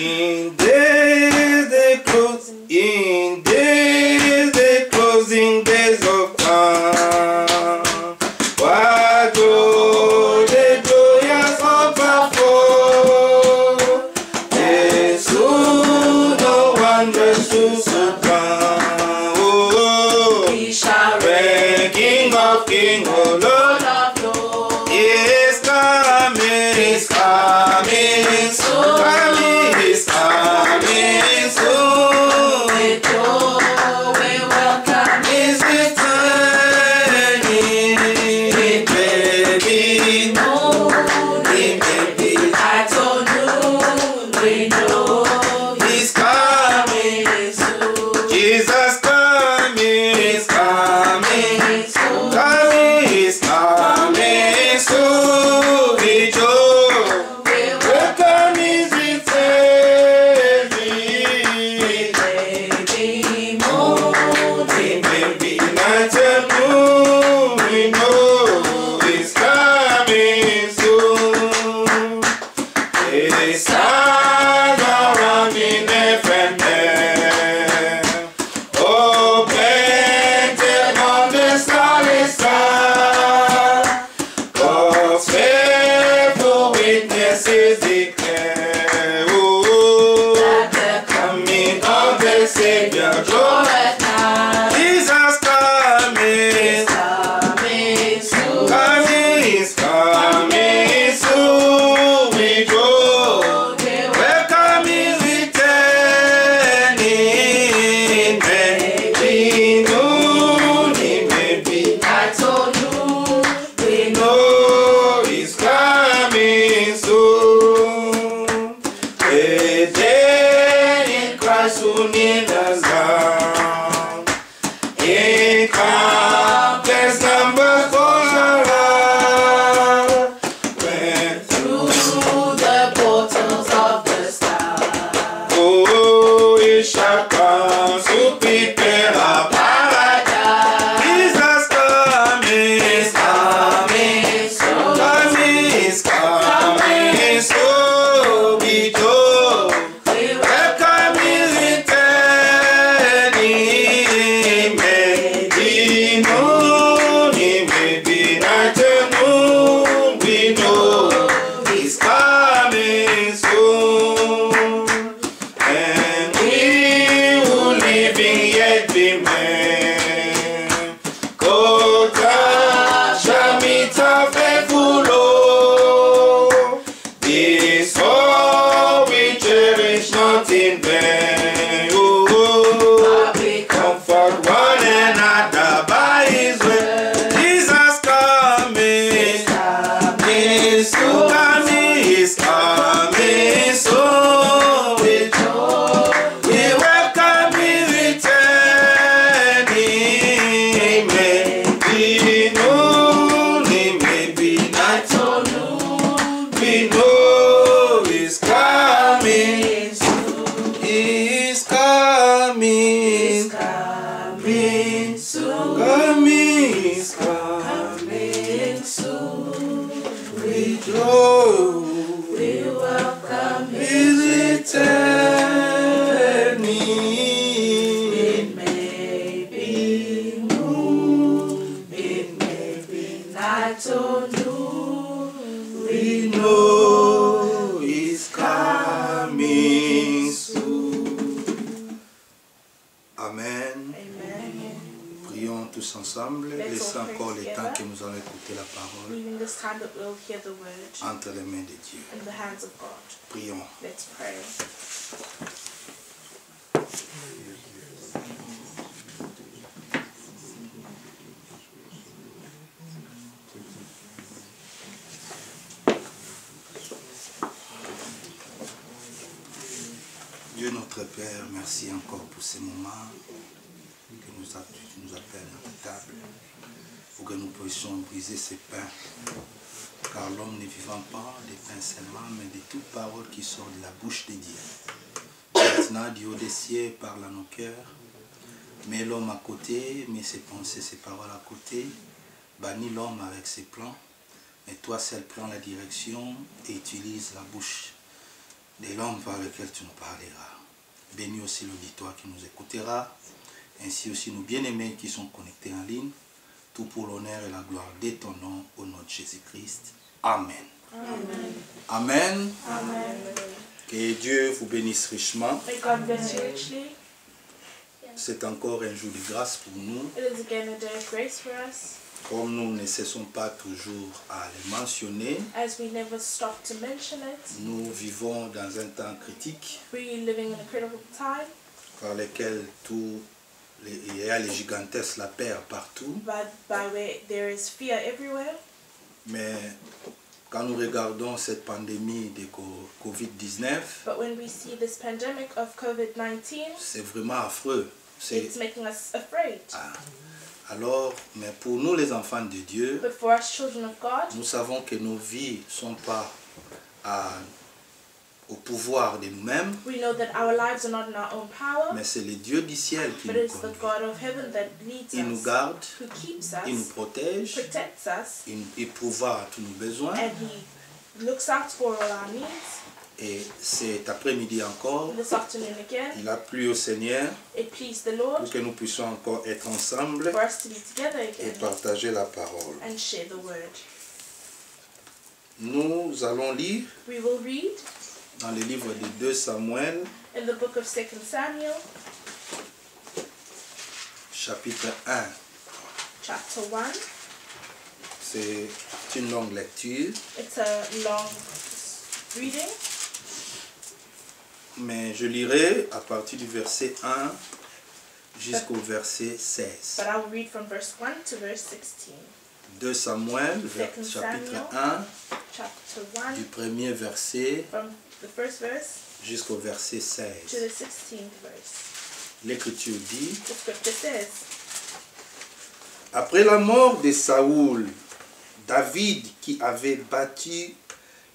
In days they close, in days they closing days of time. What joy, the joyous overflow. Jesus, no wonders to surprise. Oh, He shall reign, King of Kings, oh Lord of Lords. He's coming, he's coming soon. He's coming soon. with joy we welcome He's returning. He may be known, he may be at all noon. We know he's coming. He's soon. Jesus coming, he's coming. He's soon. Coming, he's coming soon. Rejoice. We Welcome is returning. may be moon. It may be night and moon. We know he's coming soon. The stars are running everywhere. Oh, painted on the starry sky. God's faithful witnesses declare, oh, At the coming of the Savior, joy. coming night. Jesus coming, Coming soon. coming, he's coming soon. We go, welcome is returning. May be noon, it may be At all noon. We know know he's coming soon. A day in Christ soon in us down. In countless numbers for around. When through the portals of the sky. oh, it shall come to prepare our paradise. Jesus coming, is coming, soon. coming, is coming, so be told. We Welcome is returning. May be noon, it may be night and noon. We know he's coming soon. And we who living yet remain, Kota shall meet our faithful Lord. This hope we cherish not in vain. Oh, we comfort one another by his way. Jesus coming, he's coming, he's coming soon. With joy, we welcome his returning. May be noon, it may be night. all noon. We know he's coming, He's he's coming coming, coming soon. coming, he's coming. Coming soon. Rejoice, We welcome him. he's returning. It may be noon. It may be night or noon. We know he's coming soon. Amen. Amen. Prions tous ensemble, Let's laissons all pray encore le temps together. que nous allons écouter la parole Leaving this time that we'll hear the word entre les mains de Dieu. in the hands of God. Prions. Let's pray. Dieu notre Père, merci encore pour ces moments que tu nous appelles à ta table pour que nous puissions briser ces pains. Car l'homme ne vivant pas de pain seulement, mais de toute parole qui sort de la bouche de Dieu. Maintenant, Dieu des cieux parle à nos cœurs. Mets l'homme à côté, mets ses pensées, ses paroles à côté. Bannis l'homme avec ses plans. Mais toi seul prends la direction et utilise la bouche de l'homme par lequel tu nous parleras. Bénis aussi l'auditoire qui nous écoutera, ainsi aussi nos bien-aimés qui sont connectés en ligne, tout pour l'honneur et la gloire de ton nom, au nom de Jésus-Christ. Amen. Amen. Amen. Amen. Que Dieu vous bénisse richement. May God bless you richly. C'est encore un jour de grâce pour nous. It is again a day of grace for us. Comme nous ne cessons pas toujours à le mentionner, As we never stop to mention it, nous vivons dans un temps critique we're living in a critical time, par lequel il y a les gigantesques, la peur partout. by where there is fear everywhere. Mais quand nous regardons cette pandémie de Covid-19, But when we see this pandemic of COVID-19, c'est vraiment affreux. it's making us afraid. Alors, mais pour nous les enfants de Dieu, But for us children of God, nous savons que nos vies ne sont pas au pouvoir de nous-mêmes, we know that our lives are not in our own power, mais c'est le Dieu du ciel qui but nous it's the conduit. God of heaven that leads Il nous us, garde, who keeps il nous us, protège, protects us, il pourvoit à tous nos besoins. and He looks out for all our needs. Et cet après-midi encore, This afternoon again, il a plu au Seigneur it pleased the Lord pour que nous puissions encore être ensemble for us to be together et again partager la parole. and share the word. Nous allons lire We will read dans le livre de 2 Samuel, in the book of 2 Samuel, chapitre 1. chapter 1. C'est une longue lecture, It's a long reading, mais je lirai à partir du verset 1 jusqu'au verset 16. but I will read from verse 1 to verse 16. 2 Samuel, Second chapitre Samuel. 1, Chapter 1, du premier verset from the first verse jusqu'au verset to 16. the 16th verse. L'Écriture dit: The scripture says, après la mort de Saoul, David, qui avait battu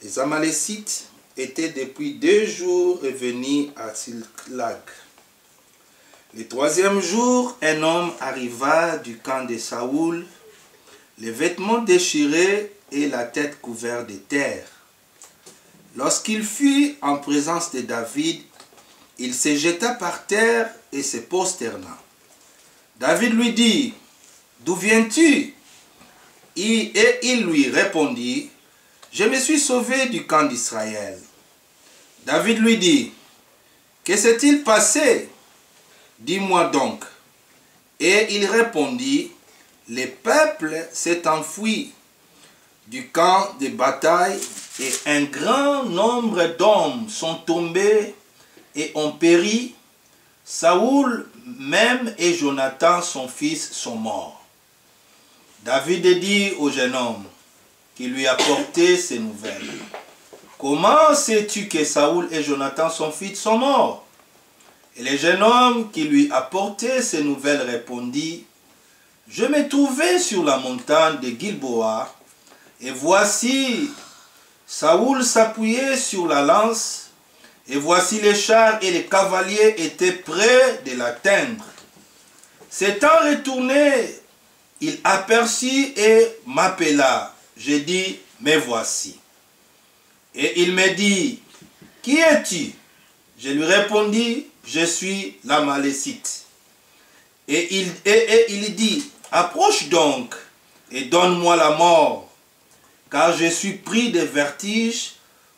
les Amalécites, était depuis 2 jours revenu à Tsilclag. Le 3e jour, un homme arriva du camp de Saoul, les vêtements déchirés et la tête couverte de terre. Lorsqu'il fut en présence de David, il se jeta par terre et se prosterna. David lui dit: d'où viens-tu? Et il lui répondit: je me suis sauvé du camp d'Israël. David lui dit: que s'est-il passé? Dis-moi donc. Et il répondit: le peuple s'est enfui du camp de bataille et un grand nombre d'hommes sont tombés et ont péri. Saoul même et Jonathan son fils sont morts. David dit au jeune homme qui lui a porté ces nouvelles: comment sais-tu que Saoul et Jonathan son fils sont morts? Et le jeune homme qui lui a porté ces nouvelles répondit: je me trouvais sur la montagne de Gilboa, et voici Saoul s'appuyait sur la lance, et voici les chars et les cavaliers étaient près de l'atteindre. S'étant retourné, il aperçut et m'appela. Je dis: me voici. Et il me dit: qui es-tu? Je lui répondis: je suis l'Amalécite. Et il dit: approche donc et donne-moi la mort, car je suis pris de vertige,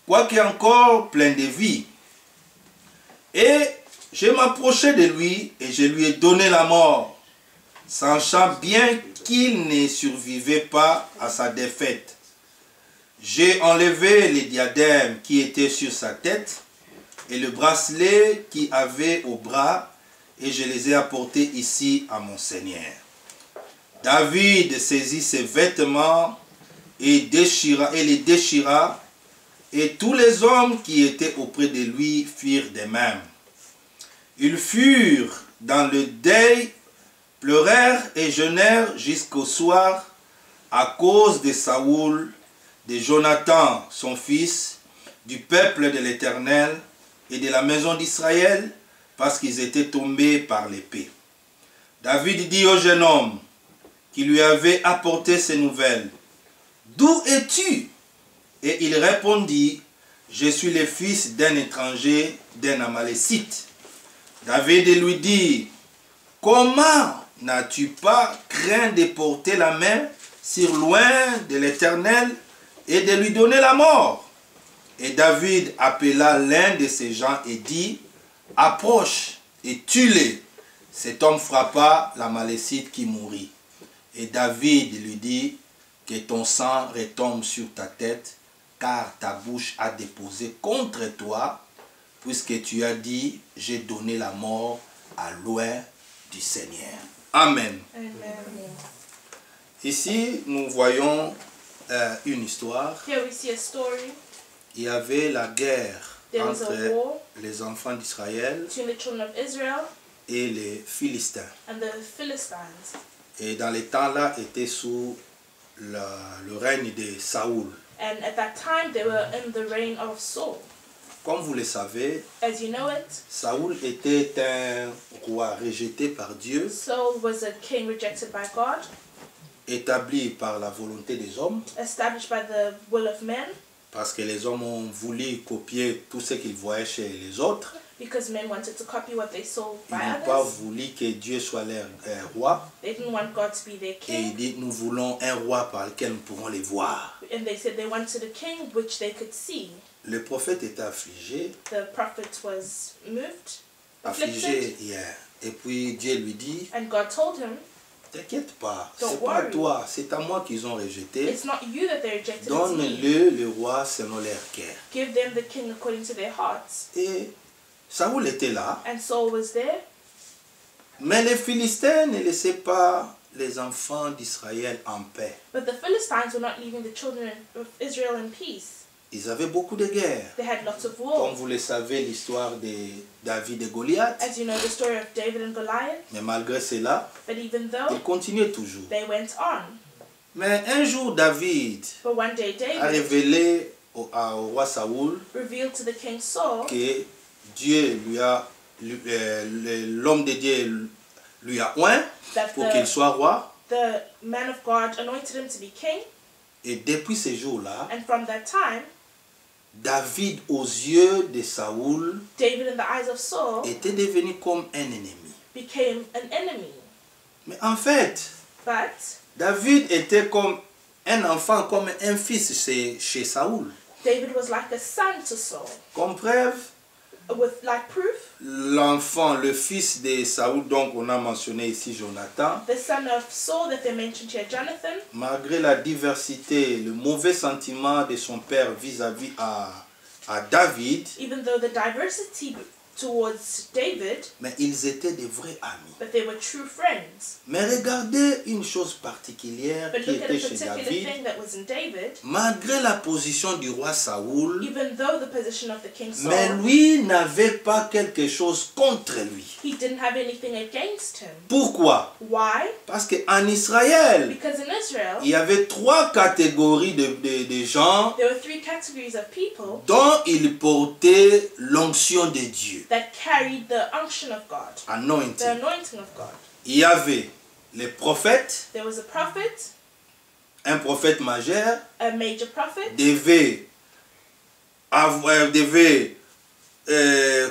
quoique encore plein de vie. Et je m'approchai de lui et je lui ai donné la mort, sachant bien qu'il ne survivait pas à sa défaite. J'ai enlevé les diadèmes qui étaient sur sa tête et le bracelet qu'il avait au bras, et je les ai apportés ici à mon Seigneur. David saisit ses vêtements et les déchira, et tous les hommes qui étaient auprès de lui firent de même. Ils furent dans le deuil, pleurèrent et jeûnèrent jusqu'au soir à cause de Saoul, de Jonathan son fils, du peuple de l'Éternel et de la maison d'Israël, parce qu'ils étaient tombés par l'épée. David dit au jeune homme qui lui avait apporté ces nouvelles: d'où es-tu? Et il répondit: je suis le fils d'un étranger, d'un Amalécite. David lui dit, comment n'as-tu pas craint de porter la main sur loin de l'Éternel et de lui donner la mort? Et David appela l'un de ses gens et dit, approche et tue-les. Cet homme frappa l'Amalécite qui mourut. Et David lui dit, que ton sang retombe sur ta tête, car ta bouche a déposé contre toi, puisque tu as dit, j'ai donné la mort à loin du Seigneur. Amen. Amen. Ici, nous voyons une histoire. Here we see a story. Il y avait la guerre There was a entre war les enfants d'Israël between the children of Israel et les Philistins. and the Philistines. Et dans les temps-là, était sous le règne de Saoul. And at that time, they were in the reign of Saul. Comme vous le savez, As you know it, Saoul était un roi rejeté par Dieu, Saul was a king rejected by God, établi par la volonté des hommes, established by the will of men, parce que les hommes ont voulu copier tout ce qu'ils voyaient chez les autres. because men wanted to copy what they saw Ils by n'ont pas others. voulu que Dieu soit leur roi. They didn't want God to be their Et king, il dit, nous voulons un roi par lequel nous pourrons les voir. and they said they wanted a king which they could see. Le prophète était affligé, The prophet was moved, afflicted, affligé hier. Et puis Dieu lui dit, and God told him, t'inquiète pas, Don't c'est pas worry. toi, c'est à moi qu'ils ont rejeté. it's not you that they rejected, it's me. Donne-le le roi selon leur cœur. Give them the king according to their hearts. Et Saoul était là, And Saul was there, mais les Philistins ne laissaient pas les enfants d'Israël en paix. but the Philistines were not leaving the children of Israel in peace. Ils avaient beaucoup de guerres. They had lots of Comme wars. vous le savez, l'histoire de David et Goliath. As you know, the story of David and Goliath. Mais malgré cela, But even though, ils continuaient toujours. they went on. Mais un jour, David But one day a David révélé au roi Saoul revealed to the king Saul que Dieu l'homme de Dieu lui a oint that pour qu'il soit roi. the man of God anointed him to be king. Et depuis ce jour-là, And from that time, David, aux yeux de Saoul, David in the eyes of Saul était devenu comme un ennemi. became an enemy. Mais en fait, But David était comme un enfant, comme un fils chez Saoul. David was like a son to Saul. Comme preuve, With like proof, l'enfant, le fils de Saoul, donc on a mentionné ici Jonathan, the son of Saul that they mentioned here, Jonathan, malgré la diversité, le mauvais sentiment de son père vis-à-vis à David, even though the diversity towards David, mais ils étaient des vrais amis. but they were true friends. Mais regardez une chose particulière But qui look at a était chez particular David. thing that was in David, Malgré la position du roi Saoul, even though the position of the king mais Saul, lui n'avait pas quelque chose contre lui. he didn't have anything against him. Pourquoi? Why? Parce qu'en Israël, Because in Israel, il y avait trois catégories de gens there were three categories of people dont il portait l'onction de Dieu. that carried the unction of God, the Anointing. anointing of God. Il y avait les prophètes, There was a prophet, un prophète majeur a major prophet,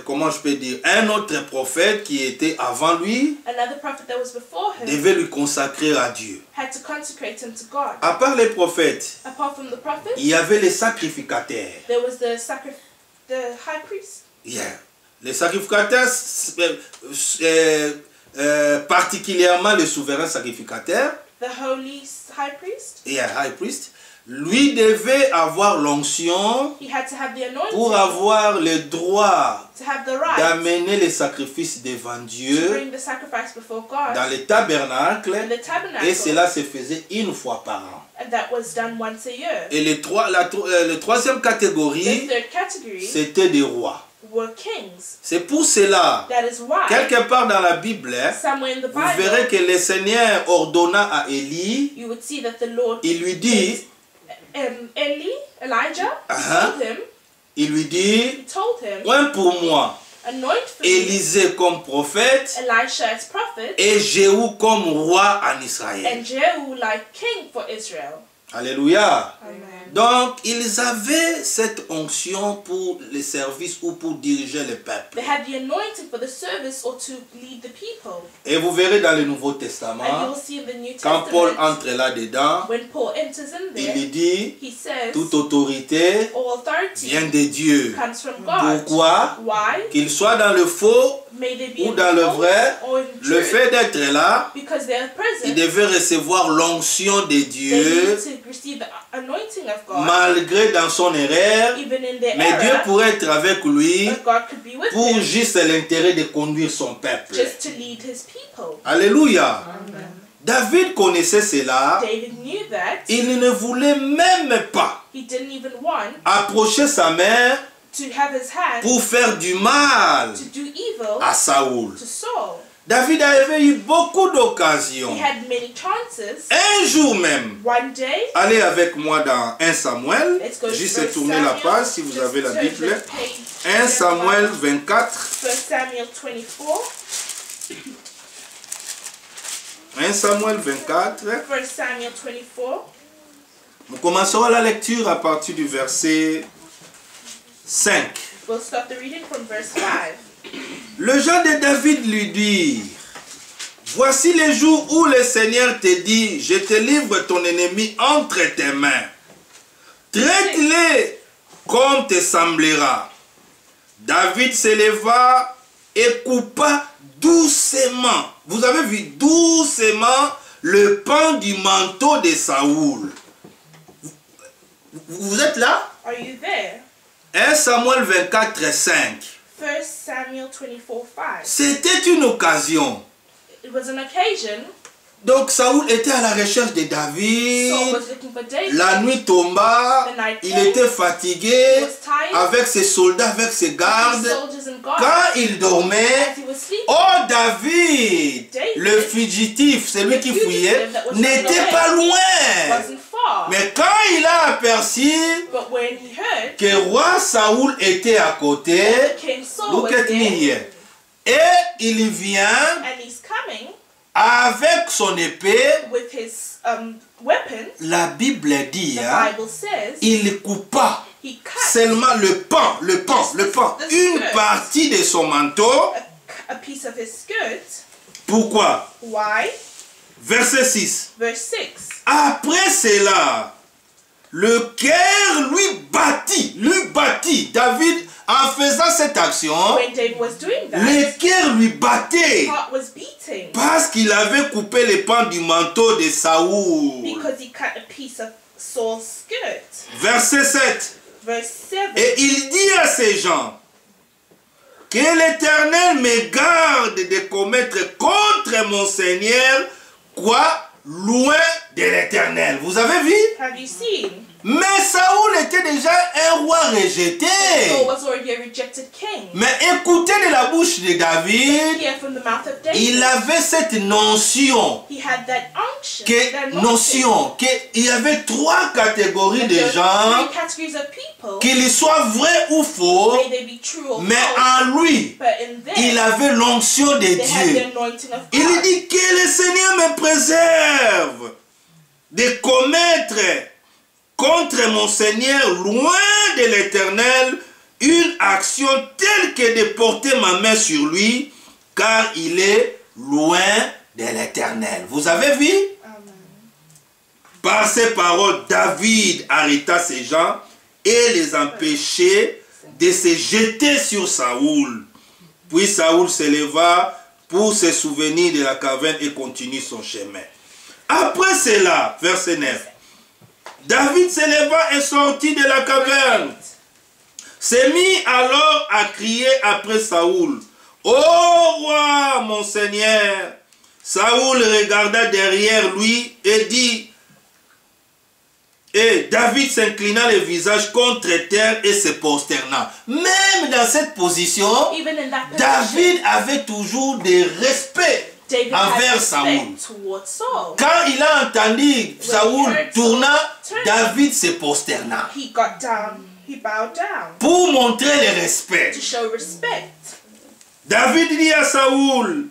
comment je peux dire, un autre prophète qui était avant lui another prophet that was before him devait lui consacrer à Dieu. had to consecrate him to God. À part les prophètes, Apart from the prophet, il y avait les sacrificateurs. there was the high priest. Yeah. Les sacrificateurs, particulièrement le souverain sacrificateur, The holy high priest. high priest, lui devait avoir l'onction He had to have the anointing pour avoir le droit to have the right d'amener les sacrifices devant to Dieu bring the sacrifice before God dans le tabernacle, in the tabernacle. et cela se faisait une fois par an. And that was done once a year. Et la troisième The catégorie, third category c'était des rois. were kings. C'est pour cela, That is why, quelque part dans la Bible, somewhere in the vous verrez Bible, que le Seigneur ordonna à Élie, you would see that the Lord, il lui dit, Elijah, il lui dit, he told him, oint pour moi anoint for me Élisée comme prophète Elisha as prophet et Jéhu comme roi en Israël. and Jehu like king for Israel. Alléluia. Amen. Donc, ils avaient cette onction pour les services ou pour diriger le peuple. They had the anointing for the service or to lead the people. Et vous verrez dans le Nouveau And you Testament, will see in the New quand Paul Testament, entre là-dedans, when Paul enters in il there, lui dit, he says, toute autorité all authority vient de Dieu. comes from God. Pourquoi? Why? Qu'il soit dans le faux May they be ou in dans the le false vrai, or in le truth, fait d'être là, because they are present, il devait recevoir l'onction de they Dieu, need to receive the anointing of God, malgré dans son erreur. even in their Mais Dieu error, pourrait être avec lui but God could be with pour him juste l'intérêt de conduire son peuple. just to lead his people. Alléluia. David connaissait cela. David knew that. Il ne voulait même pas He didn't even want approcher sa mère to have his hand pour faire du mal to do evil à Saoul. to Saul. David avait eu beaucoup d'occasions. He had many chances. Un jour même, One day, allez avec moi dans 1 Samuel, let's go to juste 1 tourner la Samuel. page si vous Just avez la turn Bible. the page. 1 Samuel 24. 1 Samuel 24. 1 Samuel 24. 1 Samuel 24. Nous commencerons la lecture à partir du verset 5. We'll start the reading from verse 5. Le gens de David lui dirent, voici les jours où le Seigneur te dit, je te livre ton ennemi entre tes mains. Traite-les comme te semblera. David s'éleva et coupa doucement. Vous avez vu doucement le pan du manteau de Saoul. Vous êtes là? Are you there? 1 Samuel 24, 5. 1 Samuel 24, 5. C'était une occasion. It was an occasion. Donc Saoul était à la recherche de David. Saul was looking for David. La nuit tomba. The night Il came. était fatigué He was tired. avec ses soldats, avec ses His gardes. soldiers and guards. Quand il dormait, As he was sleeping, oh David, David, le fugitif, celui qui fugitive fouillait, that was n'était running pas away, loin. wasn't far. Mais quand il a aperçu But when he heard que roi Saoul était à côté, King Saul look was at me there, here. Et il vient and he's coming avec son épée. with his weapon, La Bible dit, the hein, Bible says, il coupa he cut seulement le pan, the une skirt. partie de son manteau. a piece of his skirt. Pourquoi? Why? Verset 6. Verse 6. Après cela, le cœur lui battit. David, en faisant cette action, When David was doing that, le cœur lui battait his heart was beating parce qu'il avait coupé les pans du manteau de Saoul. because he cut a piece of Saul's skirt. Verset 7. Verse 7. Et il dit à ces gens, que l'Éternel me garde de commettre contre mon Seigneur, quoi? Loin de l'Éternel. Vous avez vu? Have you seen? Mais Saoul était déjà un roi rejeté. Saul was already a rejected king. Mais écoutez de la bouche de David, Here from the mouth of David, il avait cette notion, he had that unction, that anointing. qu'il y avait trois catégories That de there are gens, three categories of people, qu'ils soient vrais ou faux, may they be true or mais false, en lui, but in them, il avait l'onction de they had Dieu. the anointing of Il God. dit que le Seigneur me préserve de commettre contre mon Seigneur, loin de l'Éternel, une action telle que de porter ma main sur lui, car il est loin de l'Éternel. Vous avez vu? Amen. Par ces paroles, David arrêta ces gens et les empêchait de se jeter sur Saoul. Puis Saoul se leva pour se souvenir de la caverne et continue son chemin. Après cela, verset 9, David se leva et sortit de la caverne. Se mit alors à crier après Saoul. « Ô roi, mon Seigneur !» Saoul regarda derrière lui et dit, et David s'inclina le visage contre terre et se prosterna. Même dans cette position, Even in that position, David avait toujours des respects David envers had Saoul. respect towards Saul. Quand il a entendu Saoul heard tournant, Saul turn, David se prosterna He got down, he bowed down pour montrer le respect. to show respect. David dit à Saoul,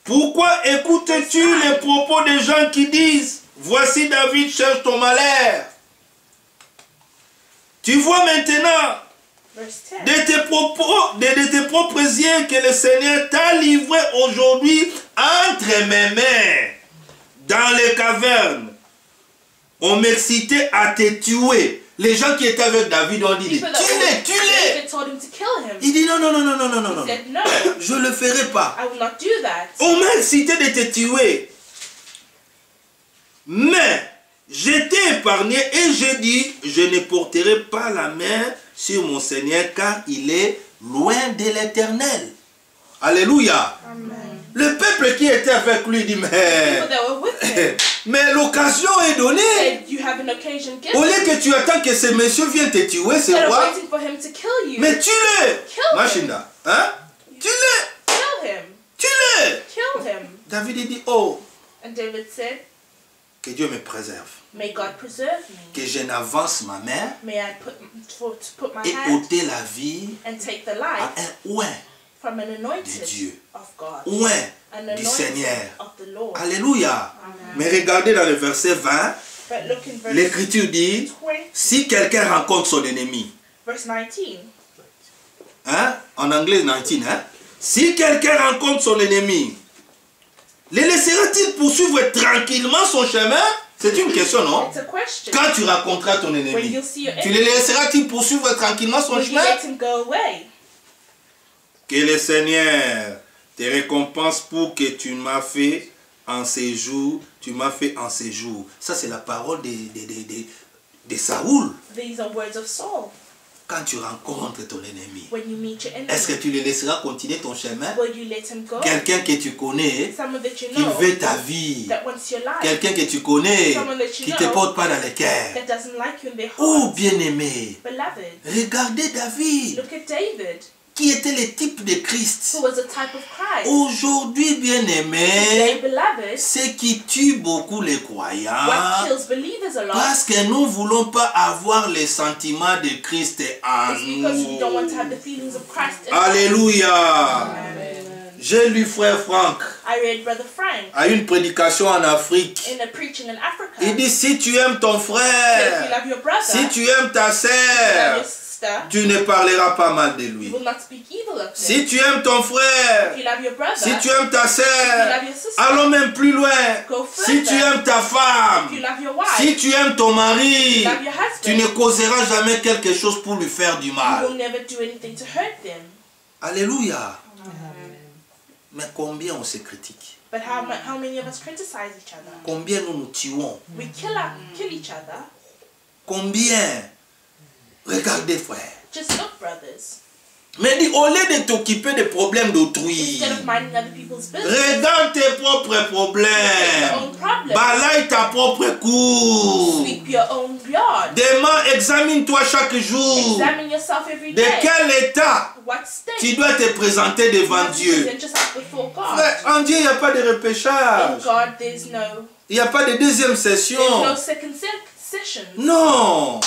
pourquoi écoutes-tu les propos des gens qui disent, voici David cherche ton malheur. Tu vois maintenant Verse 10. de tes propres yeux que le Seigneur t'a livré aujourd'hui entre mes mains. Dans les cavernes, on m'excitait à te tuer. Les gens qui étaient avec David ont dit, People that tue-les, were- tue-les. David told him to kill him. Il dit, non, non, non, non, non, non, non, non. He said, no, Je ne le ferai pas. I will not do that. On m'a excité de te tuer. Mais, je t'ai épargné et j'ai dit, je ne porterai pas la main sur mon Seigneur car il est loin de l'Éternel. Alléluia. Amen. Le peuple qui était avec lui dit, People mais, that were with him mais l'occasion est donnée. said, you have an occasion Au given. lieu que tu attends que ce monsieur vienne te tuer, c'est Instead of quoi? waiting for him to kill you, Mais tue-le. Kill Machinda. Hein? Tue-le. kill him. Tue-le. Kill him. David il dit, oh, And David said, que Dieu me préserve. may God preserve me. Que je n'avance ma main May I to put my et hand ôter la vie and take the à life un oin from an de anointed Dieu. of God. Oin An du anointed Seigneur. of the Lord. Alléluia. Mais regardez dans le verset 20, But look in verse l'Écriture dit, 20, si quelqu'un rencontre son ennemi, verse 19. hein? En anglais 19, hein? Si quelqu'un rencontre son ennemi, le laissera-t-il poursuivre tranquillement son chemin? C'est une question, non? It's a question. Quand tu rencontreras ton When ennemi, you'll see your tu enemy, le laisseras-tu poursuivre tranquillement son will you chemin? let him go away? Que le Seigneur te récompense pour que tu m'as fait en séjour. Tu m'as fait en séjour. Ça, c'est la parole de Saoul. These are words of Saul. Quand tu rencontres ton ennemi, When you meet your enemy, est-ce que tu le laisseras continuer ton chemin? will you let him go? Quelqu'un que tu connais, Someone that you qui know veut ta vie. that wants your life, Quelqu'un que tu connais, Someone that you qui ne te know porte pas dans le cœur. that doesn't like you in their Oh, heart. bien-aimé, Beloved, regardez David, look at David, qui était le type de Christ. who was a type of Christ. Aujourd'hui, Today, bien-aimé, beloved, ce qui tue beaucoup les what croyants, kills believers a lot parce que nous ne voulons pas avoir les sentiments de Christ en is because we don't want to have nous. the feelings of Christ in us. Alléluia. Amen. J'ai lu frère Franck I read Brother Frank à une prédication en Afrique. in a preaching in Africa. Il dit, si tu aimes ton So if you frère, love your brother, si tu aimes ta if you love sœur, your sister, tu ne parleras pas mal de you lui. will not speak evil of them. Si tu aimes ton frère, If you love your brother, si tu aimes ta if you sœur, love your sister, allons même plus loin. go Si further. tu aimes ta If you femme, love your wife, si tu aimes ton mari, you love your tu husband, ne causeras jamais quelque chose pour lui faire du you mal. will never do anything to hurt them. Alléluia. Mais combien on se critique? But how many of us criticize each other? Combien nous nous tuons? We kill each other. Combien? Regardez frère. Just look, brothers. Mais dis, au lieu de t'occuper des problèmes d'autrui, Instead of minding other people's business, regarde tes propres take your problèmes. own problems. Balaye ta propre cour. Sweep your own yard. Demain, examine-toi chaque jour. Examine yourself every De day. quel état What state tu dois te présenter you devant have to Dieu? present yourself before God. Frère, en Dieu, il n'y a pas de In repêchage. God, there's no Il n'y a pas de deuxième session. second session. Non.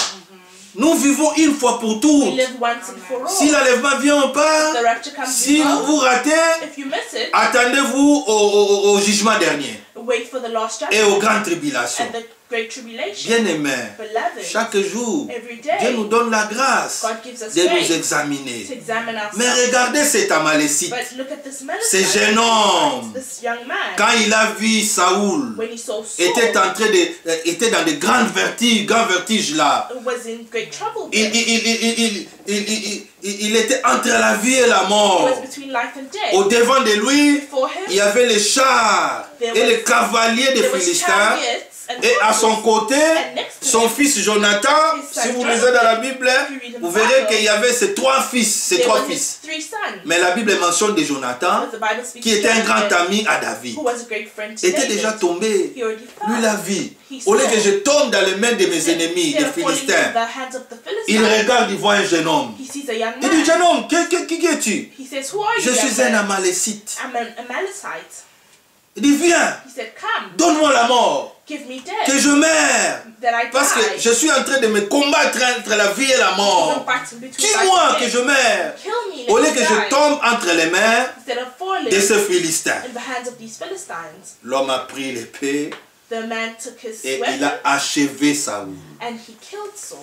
Nous vivons une fois pour We toutes. live once and for all. Si l'enlèvement vient, on part. The rapture comes Si before. vous ratez, If you miss it, attendez-vous au jugement dernier wait for the last et judgment aux grandes tribulations. and the great tribulation. Bien-aimés, Beloved, chaque jour, every Dieu day, nous donne la grâce God gives us de nous grace to examiner. examine Mais ourselves. regardez cet Amalécite. But look at this Ce minister, jeune homme, this young man, quand il a vu Saoul, when he saw Saul, était dans de grands vertiges là. was in great trouble. Il était entre la vie et la He mort. was between life and death. Au devant de lui, Before him, il y avait les chars et les cavaliers des there was Philistins. chariots and Et à son horses. côté, And next to son him, fils Jonathan, si vous lisez dans la Bible, vous verrez qu'il y avait ces trois fils. there were his three sons. Mais la Bible mentionne de Jonathan, But the Bible speaks qui était un grand Jonathan, ami à David. who was a great friend to Était David. déjà tombé. He already fell. Lui, la vie. He Au lieu saw. que je tombe dans les mains de mes ennemis, des Instead of falling into Philistins, the hands of the il Philistines, regarde, il voit un jeune homme. he sees a young Il dit, man. jeune homme, qui es-tu? He says, who are you, Je young suis un man? Amalécite. I'm an Amalekite. Il dit, viens, He said, come, donne-moi la mort, give me que death, je meure. that I Parce que die. je suis en train de me combattre entre la vie et la I'm mort. fighting between Tue-moi, life and que death. je meure. Kill me, Au lieu let que me je die. tombe entre les mains Instead of falling de ces Philistins. in the hands of these Philistines. L'homme a pris l'épée, the man took his et il weapon a achevé Saoul. and he killed Saul.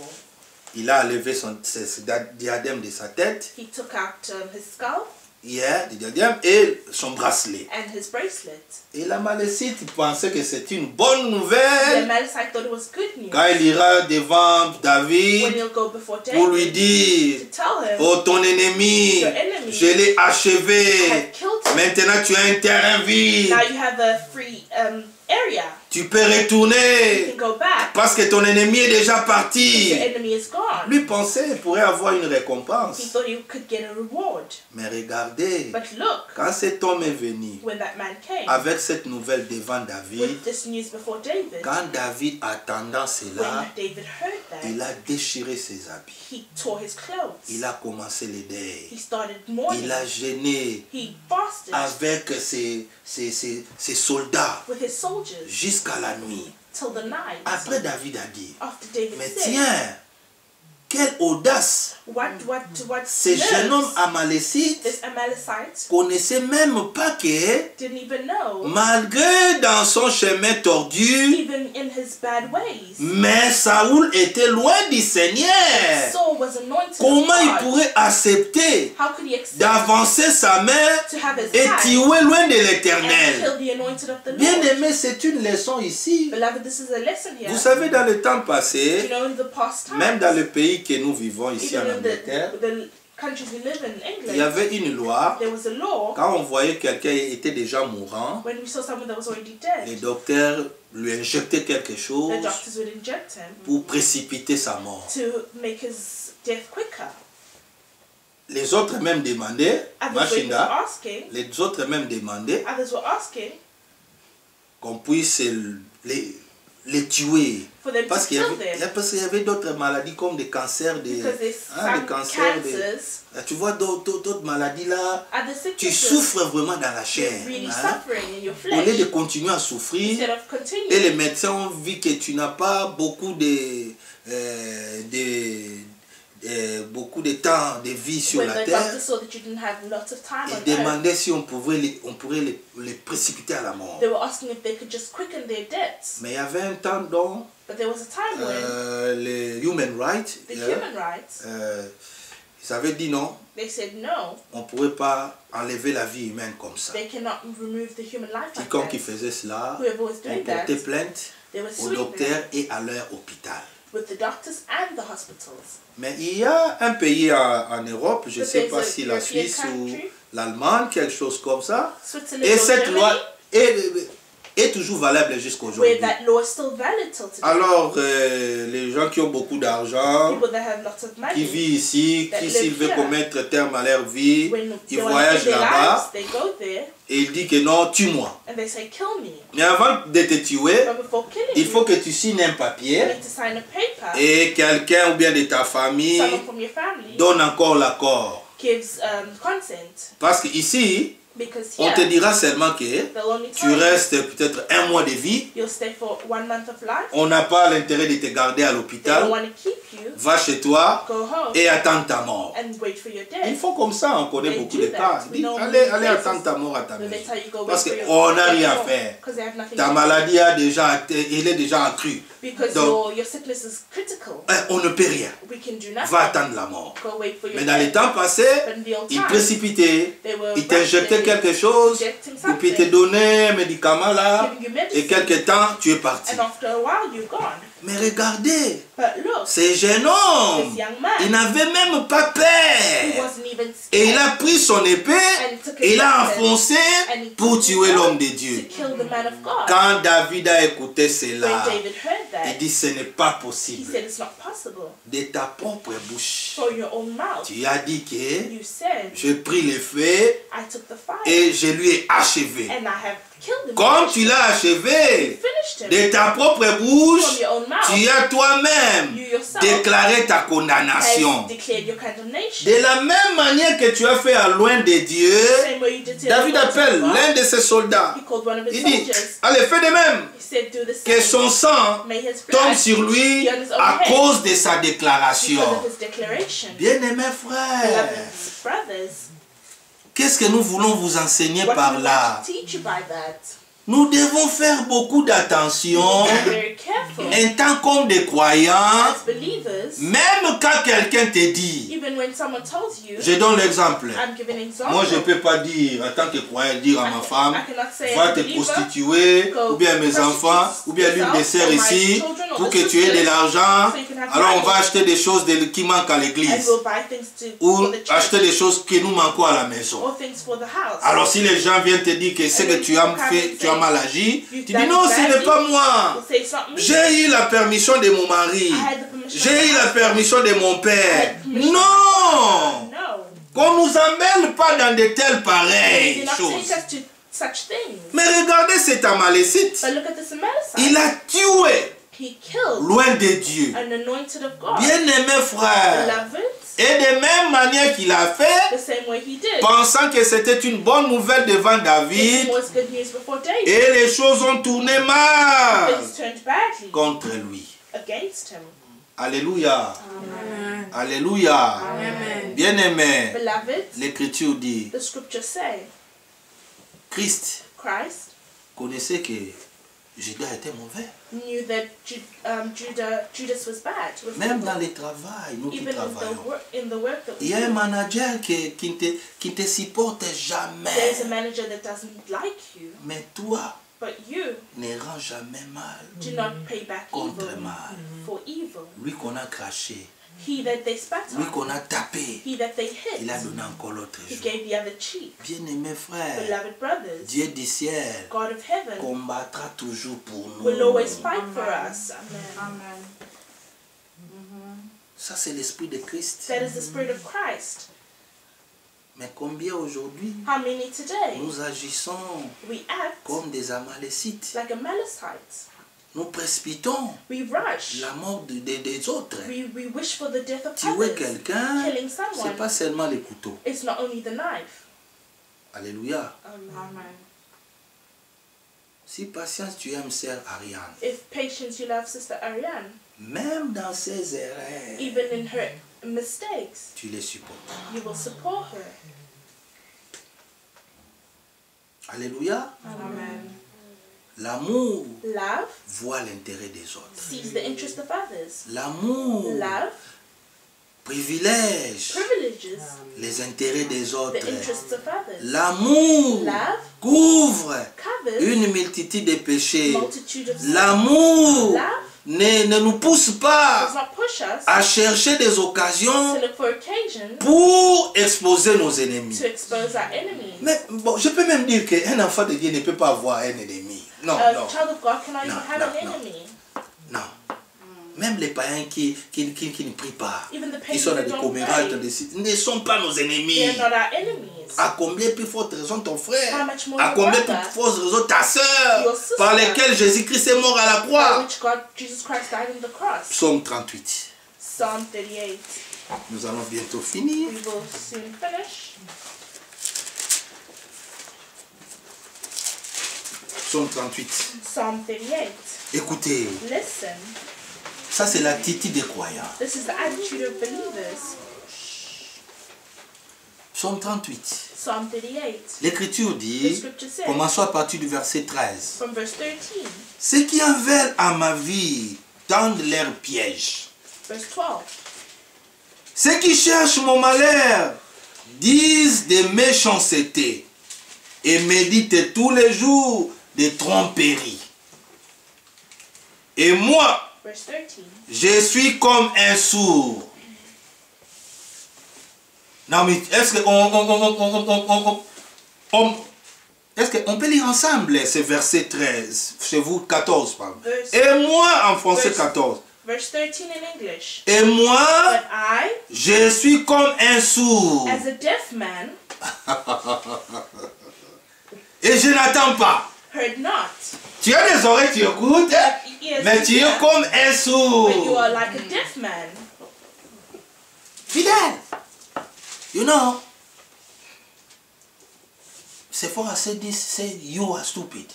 Il a enlevé ce diadème de sa tête, He took out his skull le diadème et son bracelet. and his bracelet. Et l'Amalécite pensait que c'était une bonne The nouvelle Amalekite thought it was good news quand il ira devant when David he'll go before pour lui David dire: to tell him, oh, ton ennemi, Your enemy, je l'ai I achevé. have killed him. Maintenant tu as un terrain vide. Now you have a free area. Tu peux You retourner can go back. parce que ton ennemi est déjà parti. Your enemy is gone. Lui pensait qu'il pourrait avoir une He récompense. thought he could get a reward. Mais regardez, But look, quand cet homme est venu when that man came avec cette nouvelle devant David, with this news before David, quand David attendant when cela, David heard that, il a déchiré ses habits. he tore his clothes. Il a commencé les He deuils. started mourning. Il a gêné He fasted avec ses soldats with his soldiers jusqu'à la nuit. till the night. Après, David a dit: After David mais said, tiens, quelle audace! what Ces jeunes hommes nerves. amalécites This Amalekite connaissaient même pas que, didn't even know, malgré dans son chemin tordu, even in his bad ways, mais Saoul était loin du Seigneur. Saul was anointed Comment of il God. pourrait accepter How could he accept d'avancer sa main to have his et hand tuer loin de and l'Éternel? kill the anointed of the Lord? Bien aimé, c'est une leçon ici. Beloved, this is a lesson here. Vous savez, dans le temps You passé, know, in the past times, même dans le pays que nous vivons ici en even in Angleterre, the countries we live in, il y England, avait une loi. there was a law. Quand on voyait quelqu'un était déjà mourant, When we saw someone that was already les dead, docteurs lui injectaient quelque chose the doctors would inject him pour précipiter sa mort. to make his death quicker. Les autres même demandaient, Others were Machinda, asking, les autres même demandaient others were asking qu'on puisse les tuer. for them Parce to qu'il y kill avait, them parce qu'il y avait d'autres maladies comme des cancers, des because there's some cancers. cancers, Tu vois d'autres maladies là, other tu sicknesses, souffres vraiment dans la chair. you're really Hein? suffering in your Au lieu de flesh continuer à souffrir, instead of et continuing. les médecins ont vu que tu n'as pas beaucoup beaucoup de temps de vie sur When la the terre, doctor saw that you didn't have lots of time on ils earth, demandaient si on pourrait les précipiter à la mort. they were asking if they could just quicken their deaths. Mais il y avait un temps dont But there was a time when les human rights, the human rights, ils avaient dit non, they said no, on ne pourrait pas enlever la vie humaine comme ça. they cannot remove the human life like Quiconque qui that. faisait cela, Whoever was on doing that, portait plainte they were au suing docteur them et à leur hôpital. with the doctors and the hospitals. Mais il y a un pays en Europe, je ne But sais there's pas a si la European Suisse ou country, l'Allemagne, quelque chose comme ça. Switzerland Et or cette Germany, loi est toujours valable jusqu'à where aujourd'hui. that law is still valid till today. Alors, les gens qui ont beaucoup d'argent, People that have lots of money, qui vivent ici, that qui live s'ils veulent here, commettre terme à leur vie, when ils they want to voyagent live their là-bas lives, they go there et ils disent que non, tue-moi. and they say, kill me. Mais avant de te tuer, But before killing il faut you, que tu signes un you papier need to sign a paper. et quelqu'un ou bien de ta famille Someone from your family donne encore l'accord. gives consent. Parce qu'ici, Because on te here, dira seulement que they'll only tu tell you restes peut-être un mois de vie. you'll stay for 1 month of life. On n'a pas l'intérêt de te garder à They don't l'hôpital. want to keep you. Va chez toi Go home et attends ta mort. and wait for your Ils death. font comme ça, on connaît They beaucoup do de that. cas. We Ils disent, know allez many attendre cases. ta mort à ta So maison. they tell you go Parce wait for qu'on your n'a rien à death faire. because they have nothing Ta to do. maladie il est déjà accru. Because Donc, your sickness is critical. on ne peut rien. We can do Va nothing. attendre la mort. Go wait for your Mais dans les death. temps passés, But in the old ils times, précipitaient, they were ils t'injectaient rushing, quelque chose, injecting et puis te something, donnaient un médicament là, giving you et medicine, quelque temps, tu es parti. and after a while you're gone. Mais regardez, But look, ces jeunes this hommes, young il man, n'avait même pas he peur. wasn't even Et il scared a pris son épée, and took et il a his weapon enfoncé and he pour took tuer his l'homme de gun Dieu. to kill the man of God. Quand David a écouté When cela, David heard il that, dit ce n'est pas he possible. said it's not possible. De ta propre bouche, For your own mouth, tu as dit que you said, je pris le feu I took the fire et je lui ai achevé. and I have killed him. Comme tu l'as achevé, Finished him. de ta propre bouche, From your own mouth, tu as toi-même you yourself déclaré ta has condamnation. declared your condemnation. De la même manière que tu as fait à loin de Dieu, Same way you did to David the appelle God. l'un de ses soldats. He called one of his Il dit, soldiers. allez, fais de même. He said, do the Que same. son sang May his tombe blood sur lui be on his own à head cause de sa because déclaration. of his declaration. Bien-aimés frères, Beloved brothers, qu'est-ce que nous voulons vous enseigner what par do we là? want to teach you by that? Nous devons faire beaucoup d'attention, Be very careful. en tant comme des croyants, As believers, même quand quelqu'un te dit, even when someone tells you, je donne l'exemple. I'm giving an example. Moi, je ne peux pas dire, en tant que croyant, dire à ma femme, I cannot say va as a te believer, prostituer, go ou bien mes prostitute enfants, ou bien l'une des sœurs yourself or my ici, children or pour the que tu aies de sisters, l'argent. so you can have Alors, on money. va acheter des choses qui manquent à and l'église, we'll buy things ou for the church, acheter des choses qui nous manquent à la maison. or things for the house. Alors, si les gens viennent te dire que c'est que tu as fait, tu as mal agi, tu dis non, ce n'est pas moi. We'll say it's not me. J'ai eu la permission de mon mari. I had the permission J'ai of eu my la husband. permission de mon père. I had permission Non! No. Qu'on nous emmène pas dans de telles They pareilles did not choses. take us to such things. Mais regardez cet Amalécite. But look at this Amalekite. Il a tué He killed loin de Dieu. an anointed of God. Bien-aimé frère. Beloved, Et de même manière qu'il a fait, the same way he did. pensant que c'était une bonne nouvelle devant It David, was good news before David. et les choses ont tourné mal Things turned badly contre lui. against him. Alléluia. Amen. Alléluia. Amen. Bien-aimé, Beloved, l'Écriture dit, the scriptures say Christ Christ connaissait que Judas était mauvais. knew that Judas was bad. Was Même evil. dans le travail, nous qui Even travaillons. in the work that we Il y a un do. manager qui ne te supporte There's jamais. a manager that doesn't like you, Mais toi, but you ne rends jamais mal do not pay back contre evil mal. for evil. Lui qu'on a craché, He that they spat lui on, qu'on a tapé, he that they hit, il a donné encore l'autre he jour. gave the other cheek. Bien-aimés frères, Beloved brothers, Dieu du ciel God of heaven combattra toujours pour will nous. always fight for us. Amen. Amen. Ça, c'est l'esprit de Christ. That is the spirit of Christ. Mais combien aujourd'hui, How many today nous agissons we act comme des Amalécites. like Amalekites? Nous précipitons We rush. la mort des autres. We wish for the death of Tuer others. quelqu'un, Killing ce someone. n'est pas seulement les couteaux. It's not only the knife. Alléluia. Amen. Si patience, tu aimes sœur Ariane, If patience you love Sister Ariane, même dans ses erreurs, even in her mistakes, tu les supportes. you will support her. Alléluia. Amen. L'amour Love voit l'intérêt des autres. sees the interest of others. L'amour Love privilège privileges les intérêts des the autres. interests of others. L'amour Love couvre covers une multitude de péchés. multitude of sins. L'amour Love ne nous pousse does pas not push us à chercher des occasions to look for occasions pour exposer nos ennemis. to expose our enemies. Mais bon, je peux même dire qu'un enfant de Dieu ne peut pas avoir un ennemi. Non, A non, child of God cannot No, even have no, an no. enemy. non. Même les païens qui ne prient pas, Even the qui sont pagans dans that des don't commérages, pray, dans des sites, ne sont pas nos ennemis. they are not our enemies. À combien plus forte raison ton frère? How much more À your combien brother? plus forte raison ta soeur? Your sister? Par lesquelles Jésus-Christ est mort à la By croix. which Jesus Christ died on the cross. Psaume 38. Psalm 38. Nous allons bientôt finir. We will soon finish. Psaume 38. Psalm 38. Écoutez, Listen, ça c'est l'attitude des croyants. this is the attitude of believers. Psaume 38. Psalm 38. L'Écriture The dit, scripture says, commençons à partir du verset 13. from verse 13, Ceux qui en veulent à ma vie tendent leurs pièges. verse 12. Ceux qui cherchent mon malheur disent des méchancetés et méditent tous les jours des tromperies. Et moi, Verse 13. je suis comme un sourd. Non mais est-ce qu'on peut lire ensemble ce verset 13, chez vous 14 pardon. Verse- Et moi en français Verse- 14. Verse 13 in English. Et moi, But I, je suis comme un sourd. as a deaf man, Et je n'attends pas. heard not. Tu as des oreilles, tu écoutes, Ears mais to tu es hear, comme un sourd. but you are like a deaf man. Fidèle. You know, c'est fort assez dit, say you are stupid.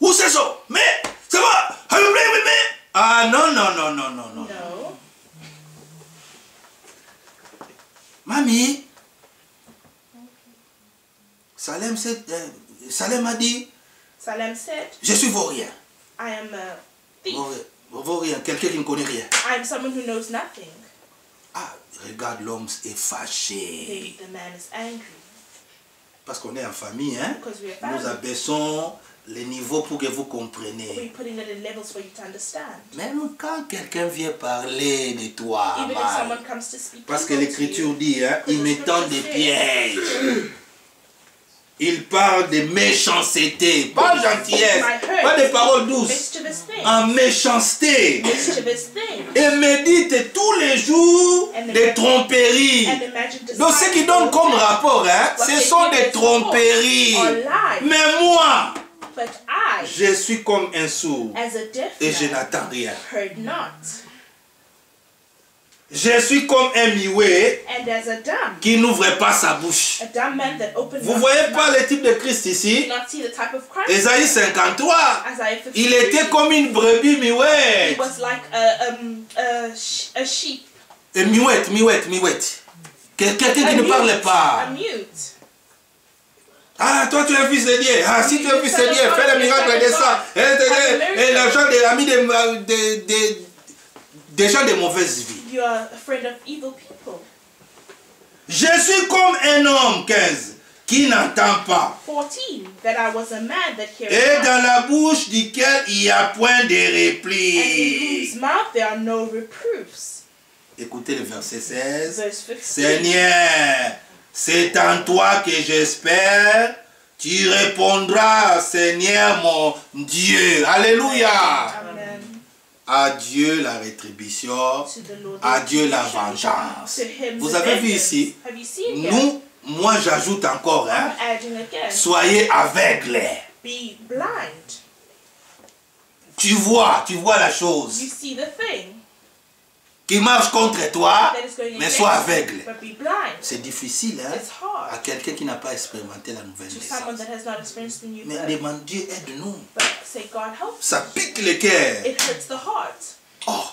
Où c'est ça? Mais, ça va? Are you playing with me? Ah non, non, non, non, non, non. No. Mamie, Salem a dit, Salem said, je suis vaurien. I am a thief. Vaurien, quelqu'un qui ne connaît rien. I am someone who knows nothing. Ah, regarde, l'homme est fâché. The man is angry. Parce qu'on est en famille, hein? Because we are family. Nous abaissons les niveaux pour que vous We're compreniez. putting it in levels for you to understand. Même quand quelqu'un vient parler de toi, Even if mal, someone comes to speak parce que evil to l'écriture you, dit, hein, il me tend des pièges. Il parle de méchanceté, pas gentillesse, pas de paroles douces, mischievous things, en méchanceté. mischievous things, Et médite tous les jours des tromperies. and imagine Donc ce qui donne comme rapport, hein, ce sont des tromperies. Mais moi, But I, je suis comme un sourd as a deaf et je man, n'attends rien. heard not, Je suis comme un muet and as a dumb, qui n'ouvre pas sa bouche. a dumb man that opened Vous not voyez his pas mouth. le type de Christ Do ici? you not see the type of Christ? Ésaïe 53. Isaiah 53. Il était comme une brebis He muette. was like a sheep. Et muette. Quelqu'un qui ne parle pas. A mute. Ah, toi tu es fils de Dieu. Ah, si tu es fils de Dieu, fais le miracle de ça. Et l'argent des amis des gens de mauvaise vie. You are a friend of evil people. Je suis comme un homme, 15, qui n'entend pas. 14. That I was a man that heareth Et not, dans la bouche duquel il n'y a point de and in repli. whose mouth there are no reproofs. Écoutez le verset 16. Verse 15. Seigneur, c'est en toi que j'espère. Tu répondras, Seigneur mon Dieu. Alléluia. Amen. À Dieu la rétribution. To the Lord. À Dieu la To vengeance. him Vous the avez vu vengeance. ici? Have you seen here? Moi j'ajoute encore, hein. I'm adding again. Soyez aveugles. Be blind. Tu vois la chose You see the thing qui marche contre toi, that is going mais against sois you, aveugle. but be blind. C'est difficile, hein, It's hard à quelqu'un qui n'a pas expérimenté la nouvelle to someone naissance. that has not experienced the new Mais birth. demande Dieu, aide-nous. But say, God help. Ça pique le cœur. It hurts the heart. Oh.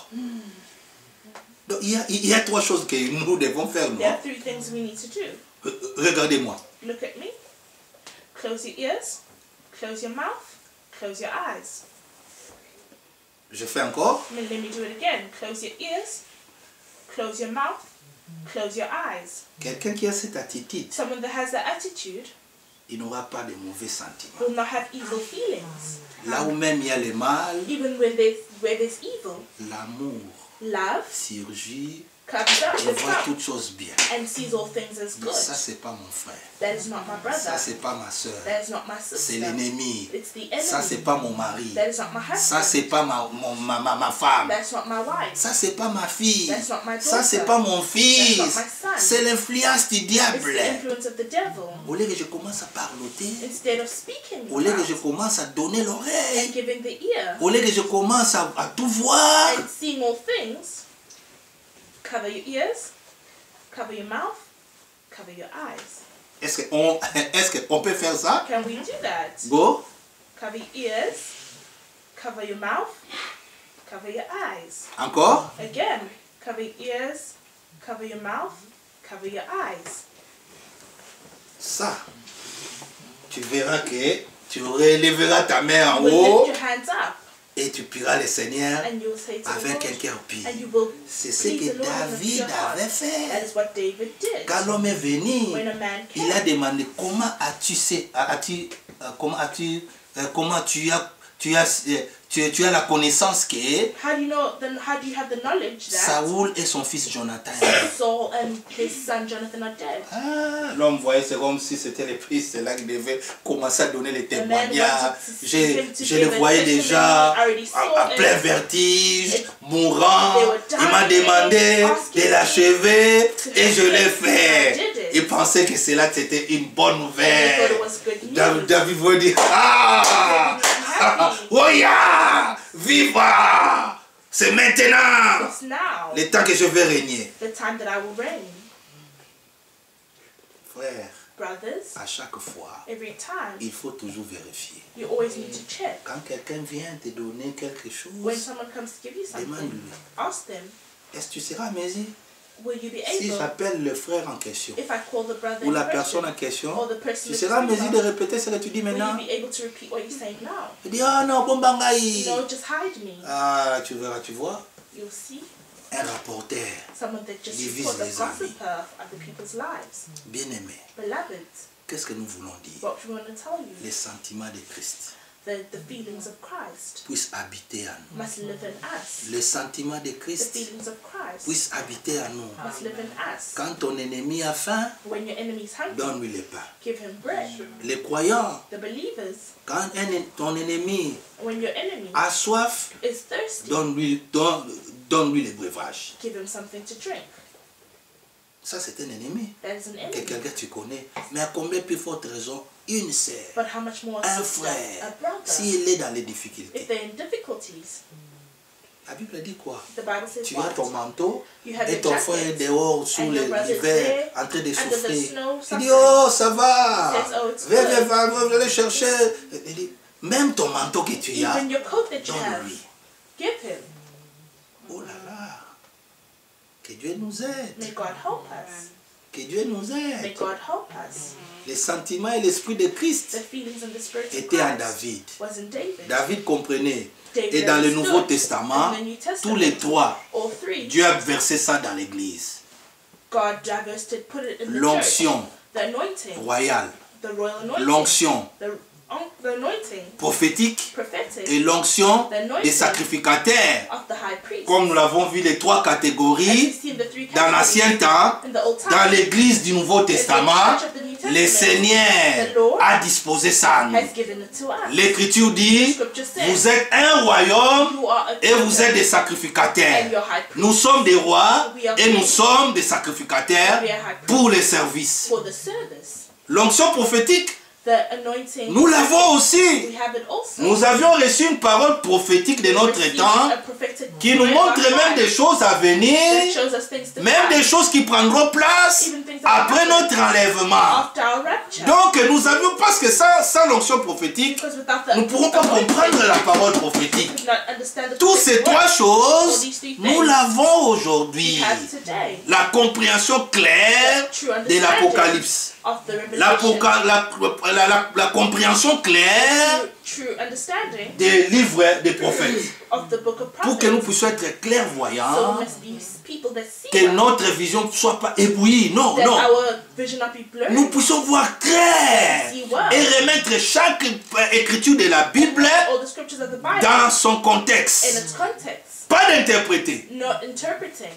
Donc, il y a trois choses que nous devons faire, There are non? 3 things we need to do. Regardez-moi. Look at me. Close your ears. Close your mouth. Close your eyes. Je fais encore. Let me do it again. Close your ears. Close your mouth. Close your eyes. Quelqu'un qui a cette attitude, Someone that has that attitude il n'aura pas de mauvais sentiments. will not have evil feelings. Là où même il y a le mal, Even where there's evil, l'amour love surgit comes up, et lifts voit up, toutes choses bien. and sees all things as Mais good. ça, c'est pas mon frère. That is not my Ça, brother. c'est pas ma soeur. That is not my C'est sister. l'ennemi. It's the enemy. Ça, c'est pas mon mari. That is not my Ça, husband. c'est pas ma femme. That's not my wife. Ça, c'est pas ma fille. That's not my Ça, c'est daughter. pas mon fils. That's not my son. C'est l'influence du It's diable. the influence of the devil. Au lieu que je commence à parloter, Instead of speaking au lieu que je out commence à donner l'oreille, and giving the ear au lieu que je commence à tout voir, and seeing all things, cover your ears, cover your mouth, cover your eyes. est-ce qu'on peut faire ça? Can we do that? Go. Cover your ears, cover your mouth, cover your eyes. Encore. Again, cover your ears, cover your mouth, cover your eyes. Ça, tu verras que tu relèveras ta main en You will haut lift your hands up et tu prieras le Seigneur and you will say to the avec Lord, un cœur pur. and you will C'est ce please que the Lord with David your heart. avait fait. That is what David did. Quand l'homme est venu, When a man il a came, demandé comment tu as la connaissance que how do you have the knowledge that Saoul et son fils Jonathan. Saul and his son Jonathan are dead? Ah, l'homme voyait, c'est comme si c'était le fils, c'est là qu'il devait commencer à donner les The man témoignages. wanted to see him to Je le give a voyais testimony. déjà I already saw à plein it. vertige, mourant. They were Il m'a dying, demandé asking de l'achever to et je l'ai I fait. did it. Il pensait que cela c'était une bonne And he nouvelle. thought it was good news. David veut dire, ah, oh yeah, viva, c'est maintenant It's now le temps que je vais régner. the time that I will reign. Frère, Brothers, à chaque fois, every time il faut toujours vérifier. you always need to check. Quand quelqu'un vient te donner quelque When chose, someone comes to give you something, demande-lui, ask them, est-ce que tu seras à mes yeux? will you be Si able, j'appelle le frère en question, if I call the brother ou in la personne en question, question, or the person tu in seras en mesure de question, répéter ce que tu dis will maintenant. you be able to repeat what you're saying now? Tu dis, ah non, bon bangaï. No, just hide me. Ah, tu verras, tu vois, You'll see un rapporteur, someone that just Divise report the les amis. gossiper of other people's lives. bien-aimé, Beloved, qu'est-ce que nous voulons dire? what we want to tell you, Les sentiments de Christ the feelings of Christ puissent habiter en nous. must live in us. Les sentiments de The Christ feelings of Christ puissent habiter en nous. must live in us. Quand ton ennemi a faim, When your enemy is hungry, donne-lui le pain. give him bread. Les croyants, The believers, quand ton ennemi when your enemy a soif, is thirsty, donne-lui le breuvage. give him something to drink. Ça, c'est un ennemi. That is an Que enemy. quelqu'un tu connais. Mais à combien plus forte raison, une sœur, But how much more un a sister, a frère, brother, s'il est dans les if difficultés. they're in difficulties? La Bible dit quoi? The Bible says Tu as ton what? manteau You have et your ton frère est jacket, dehors sous and your brother is l'hiver there en train de under the souffrir. snow Il dit, suffering. oh, ça va. Says, oh, it's Viens, good. viens, le chercher. Il dit, même ton manteau que tu as, Even your coat that you have, donne-lui. give him. Oh là là. Que Dieu nous aide. May God help us. Que Dieu nous May aide. God help us. Les sentiments et l'esprit de The Christ feelings and the spirit of étaient en Christ David. was in David. David comprenait. David Et dans le understood. Nouveau Testament, In the New Testament, tous les trois, all three, Dieu a versé ça dans l'église. God divested, put it in the church. L'onction The anointing, royale, the royal anointing, l'onction the anointing, prophétique prophetic, et l'onction The anointing des sacrificateurs. of the high priest. Comme nous l'avons vu, les trois As you catégories see in the three dans l'Ancien temps, in the Old Testament, dans l'église du Nouveau Testament, church of the New Testament, le Seigneur a disposé ça à nous. has given it to us. L'Écriture dit, Scripture says, vous êtes un royaume you are a et vous êtes des kingdom sacrificateurs. and your high priest Nous sommes des rois et nous sommes des sacrificateurs pour les services. for the service. L'onction prophétique, The anointing, nous l'avons aussi. we have it also. Nous avions reçu une parole prophétique de We notre received temps a prophetic qui nous word montre of même God des choses à that venir, shows us things to même come des choses qui prendront place Even things that après happen notre enlèvement. after our rapture. Donc nous avions, parce que sans l'onction prophétique, Because without the nous ne pourrons pas anointing, comprendre la parole we prophétique. could not understand the Toutes ces prophetic trois word. choses, All these three nous things l'avons we aujourd'hui. have today. La compréhension claire True de understanding l'Apocalypse. of the revelation. La compréhension claire True understanding des livres des prophètes. of the book of Pour que nous prophets. puissions être So clairvoyants, we must be people that see que well, notre vision ne soit pas éblouie. Non, that non. our vision not be blurred. Nous puissions voir clair See well. et remettre chaque écriture de la Bible All the scriptures of the Bible dans son in contexte. its context, Pas d'interpréter. not interpreting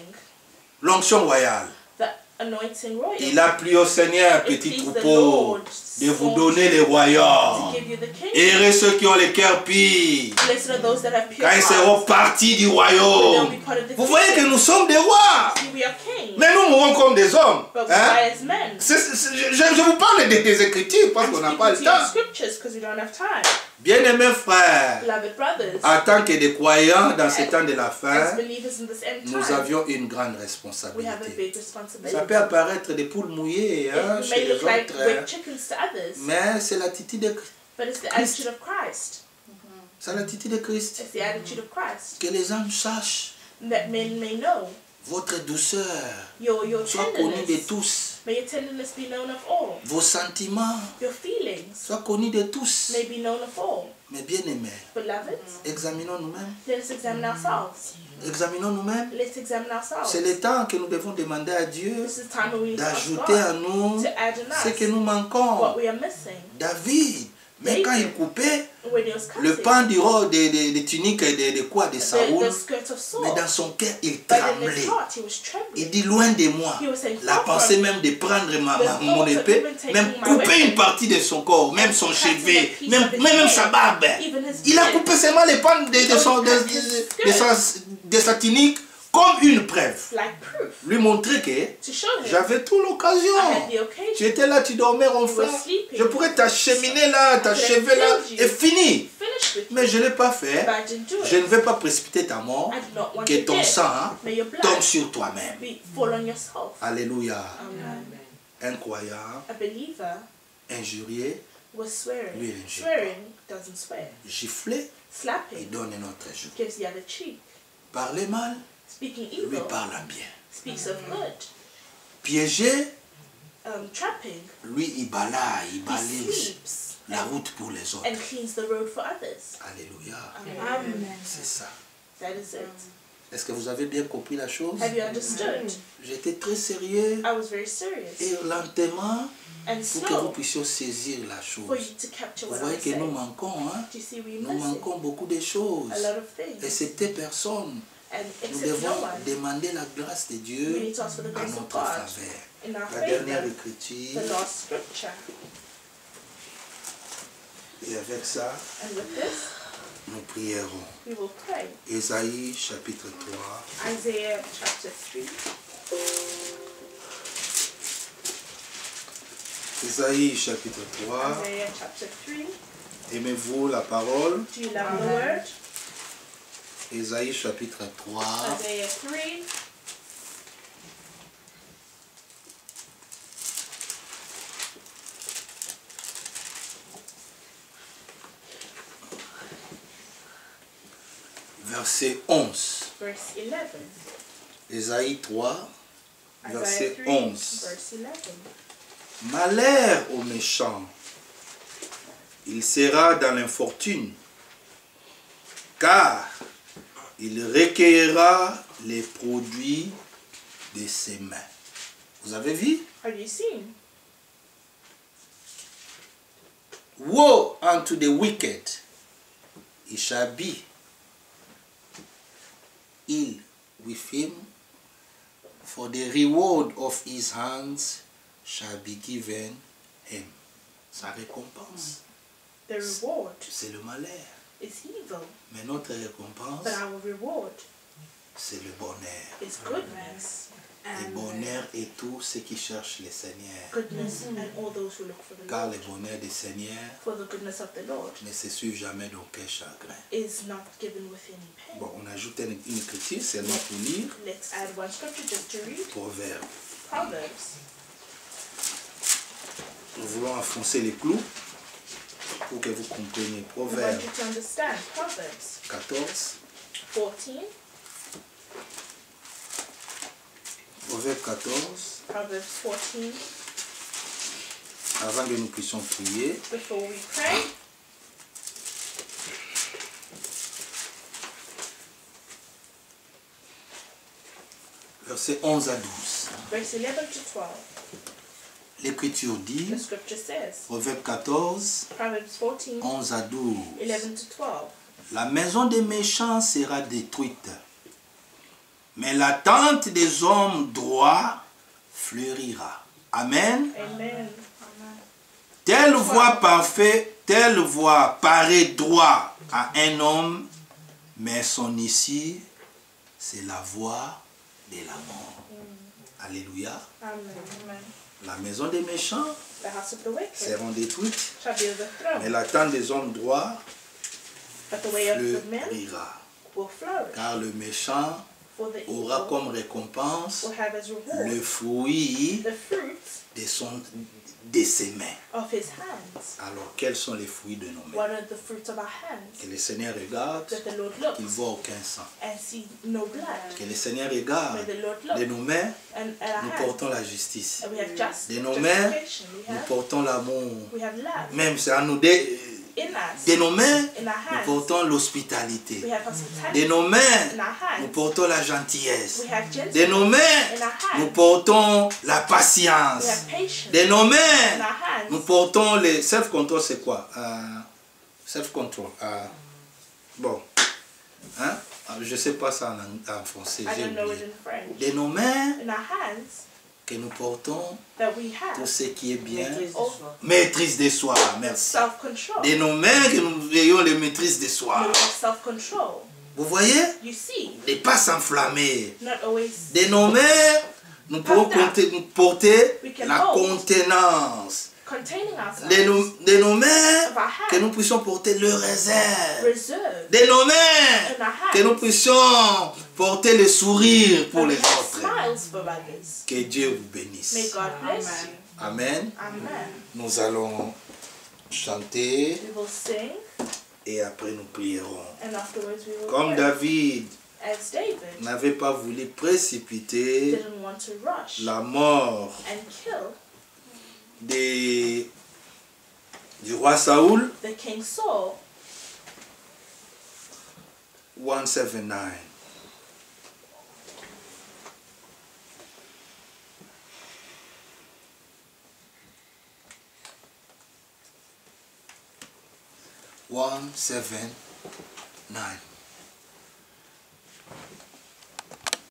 L'onction royale. the anointing royal. Il a plu au Seigneur, It petit pleased the troupeau, Lord de vous so donner les to royaumes. give you the kingdom. Heureux ceux qui ont les cœurs purs, Blessed are those that have pure quand ils hearts. seront partis du They'll royaume. be part of the Vous voyez que kingdom. nous sommes des rois, See, we are kings, mais nous mourons comme des hommes. but we Hein? die as men. Je vous parle des Écritures parce I'm qu'on n'a speaking pas le to your temps. scriptures because we don't have time. Bien-aimés frères, Beloved brothers, en tant que des croyants dans ce temps de la as fin, believers in this end nous time, avions une grande we have a responsabilité. big Ça responsibility. peut apparaître des poules mouillées hein, It chez may les look like autres, we're hein, chickens to others, mais c'est l'attitude de Christ. but it's the Christ. attitude of Christ. C'est l'attitude de Christ. It's the attitude of Christ. Que les hommes sachent That men may know votre douceur your soit connue de tenderness. tous. May your tenderness be known of all. Vos sentiments Your feelings soient connus de tous. may be known of all. Mais bien aimés, Beloved, examinons nous-mêmes. let us examine ourselves. Examinons nous-mêmes. Let's examine ourselves. C'est le temps que nous devons demander à Dieu This is time when we need to ask d'ajouter à God nous to add in ce que nous us manquons. what we are missing. David, mais quand il coupait When he was le cutting pan du roi des tuniques et de quoi de Saoul, the skirt of Saul, mais dans son cœur, il but in his tremblait. heart he was trembling. Il dit loin de moi. He was saying, La "Far pensée from même de prendre the mon thought of épée, even taking même my couper weapon, une partie de son corps, même son cutting a cheveu, piece même, of his même hair, sa barbe. even his Il a beard. coupé seulement les pans de sa tunique comme une preuve. Like proof Lui montrer que to show him j'avais toute l'occasion. I had the occasion. Tu étais là, tu dormais, mon You were frère. sleeping. Je pourrais t'acheminer là, t'achever là, killed you. et fini. Finished with Mais je ne l'ai pas fait. but I didn't do Je it. ne vais pas précipiter ta mort. I did not want Que to ton death. sang May your blood tombe sur toi-même. fall on yourself. Alléluia. Amen. Un croyant, A believer injurié, was swearing. Lui, il injure. Swearing doesn't swear. giflé, il Slapping donne un autre jour. gives the other cheek. Parler mal, Speaking lui evil parle en bien. speaks of good. Piégé, Trapping, lui, il balaye, il he balaye sleeps la route pour les autres. and cleans the road for others. Alléluia. Amen. C'est ça. That is it. Est-ce que vous avez bien compris la chose? Have you understood? J'étais très sérieux I was very serious. et lentement And pour que vous slow puissiez saisir la for chose. you to capture Vous what voyez I'm que nous saying. manquons, hein? Do you see we Nous miss it? manquons beaucoup de choses. A lot of things. Excepté personne. And Nous except devons no one. demander la grâce de We Dieu need to ask for the à grace of notre God faveur. in our La dernière favor. écriture, The last scripture. et avec ça, And with this, nous prierons. we will pray. Ésaïe chapitre 3. Isaiah chapter 3. Ésaïe chapitre 3. Isaiah chapter 3. Aimez-vous la parole? Do you love the word? Ésaïe chapitre 3. Isaiah 3. Verset 11. Verse 11. Ésaïe 3, Isaiah verset 3, 11. verse 11. Malheur au méchant, il sera dans l'infortune, car il recueillera les produits de ses mains. Vous avez vu? Have you seen? Woe unto the wicked, it shall be ill with him, for the reward of his hands shall be given him. Sa récompense, The reward c'est le malheur. is evil, Mais notre récompense, but our reward c'est le bonheur. is goodness. Le bonheur est tout ce qui cherche le Seigneur. Goodness and all those who look for the Car Lord. le bonheur du Seigneur For the goodness of the Lord ne se suit jamais d'aucun chagrin. is not given with any pain. Bon, on ajoute une écriture seulement pour lire. Let's add one scripture just to read. Proverbe. Proverbs. Nous voulons enfoncer les clous pour que vous compreniez. We want Proverbe you to understand. Proverbs 14. 14. Proverbe 14. Proverbs 14. Avant que nous puissions prier, Before we pray, versets 11 à 12. verse 11 to 12. L'Écriture dit, The scripture says, Proverbe 14, Proverbs 14, 11 à 12. 11 to 12. La maison des méchants sera détruite, mais la tente des hommes droits fleurira. Amen. Amen. Telle voie parfaite, telle voie paraît droit à un homme, mais son issue, c'est la voie de la mort. Alléluia. Amen. La maison des méchants The house of the wicked seront détruites, shall be overthrown, mais la tente des hommes droits but the way of the men fleurira. will flourish. Car le méchant For the aura evil comme récompense will have as reward le fruit the fruits de ses mains. of his hands. Alors, quels sont les fruits de nos mains? What are the fruits of our hands? Que le Seigneur regarde, That the Lord qu'il looks voit aucun sang. and see no blood. Que le Seigneur May regarde, the Lord de look nos mains, and at our nous hands. portons la justice. And we have De nos mains, justification. nous portons l'amour. We have love Même c'est à nous in us. de nos mains, In our nous hands. portons We l'hospitalité. have hospitality. De nos mains, In our nous hands. portons la gentillesse. We have De gentleness. nos mains, In our hands. nous portons la We patience. have patience. De nos In mains, our hands. nous portons le self-control, c'est quoi? Self-control. Bon. Hein? Je ne sais pas ça en français. I j'ai don't know it oublié. in French. De nos mains, In our hands que nous portons that we tout have ce qui est bien. all Maîtrise de soi. Merci. self-control. De nos mains, que nous ayons les maîtrises de soi. We have self-control. Vous voyez? You see, Ne pas s'enflammer. not always De nos mains, nous pouvons porter We can la hold. contenance. containing ourselves. De nos mains, Of our hands. que nous puissions porter le réserve. Reserve. De nos In mains, our hands. que nous puissions porter le sourire pour And we les have autres. smiles for others. Que Dieu vous May bénisse. God bless you. Amen. Amen. Nous allons chanter We will sing et après nous prierons. and afterwards we will Comme pray. David as David n'avait pas voulu précipiter didn't want to rush la mort and kill du roi Saoul, the King Saul, 179. One, 7, 9.